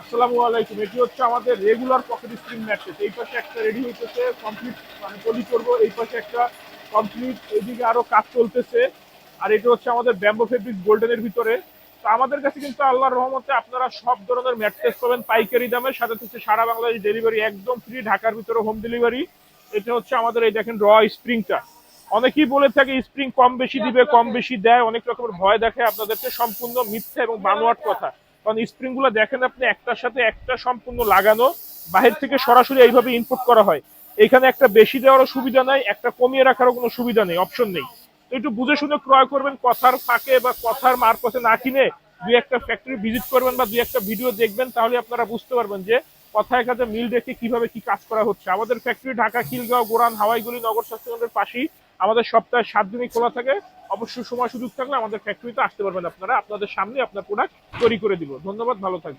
আসসালামু আলাইকুম। এটি হচ্ছে আমাদের রেগুলার পকেট স্প্রিং ম্যাট্রেস। এই পাশে একটা রেডি হইতেছে কমপ্লিট, মানে পলি করবো। এই পাশে একটা কমপ্লিট, এইদিকে আরো কাজ চলতেছে। আর এটা হচ্ছে আমাদের ব্যাম্বো ফেব্রিক গোল্ডেনের ভিতরে। তো আমাদের কাছে কিন্তু আল্লাহর রহমতে আপনারা সব ধরনের ম্যাট্রেস পাবেন পাইকারি দামে, সাথে হচ্ছে সারা বাংলাদেশ ডেলিভারি একদম ফ্রি, ঢাকার ভিতরে হোম ডেলিভারি। এটা হচ্ছে আমাদের, এই দেখেন র স্প্রিংটা। অনেকেই বলে থাকে স্প্রিং কম বেশি দিবে, কম বেশি দেয়, অনেক রকমের ভয় দেখে আপনাদেরকে, সম্পূর্ণ মিথ্যা এবং বানোয়াট কথা। কারণ স্প্রিং গুলো দেখেন আপনি, একটার সাথে একটা সম্পূর্ণ লাগানো, বাহির থেকে সরাসরি এইভাবে ইনপুট করা হয়। এখানে একটা বেশি দেওয়ারও সুবিধা নাই, একটা কমিয়ে রাখারও কোনো সুবিধা নেই, অপশন নেই। তো একটু বুঝে শুনে ক্রয় করবেন, কথার ফাঁকে বা কথার মারপথে না কিনে দুই একটা ফ্যাক্টরি ভিজিট করবেন বা দুই একটা ভিডিও দেখবেন, তাহলে আপনারা বুঝতে পারবেন যে কথায় কাজে মিল রেখে কিভাবে কি কাজ করা হচ্ছে। আমাদের ফ্যাক্টরি ঢাকা, খিলগাঁও, গোরান, হাওয়াইগুলি, নগর স্বাস্থ্যকেন্দ্রের পাশেই। আমাদের সপ্তাহে 7 দিনই খোলা থাকে। অবশ্যই সময় সুযোগ থাকলে আমাদের ফ্যাক্টরিতে আসতে পারবেন আপনারা, আপনাদের সামনে আপনার প্রোডাক্ট তৈরি করে দিব। ধন্যবাদ, ভালো থাকবেন।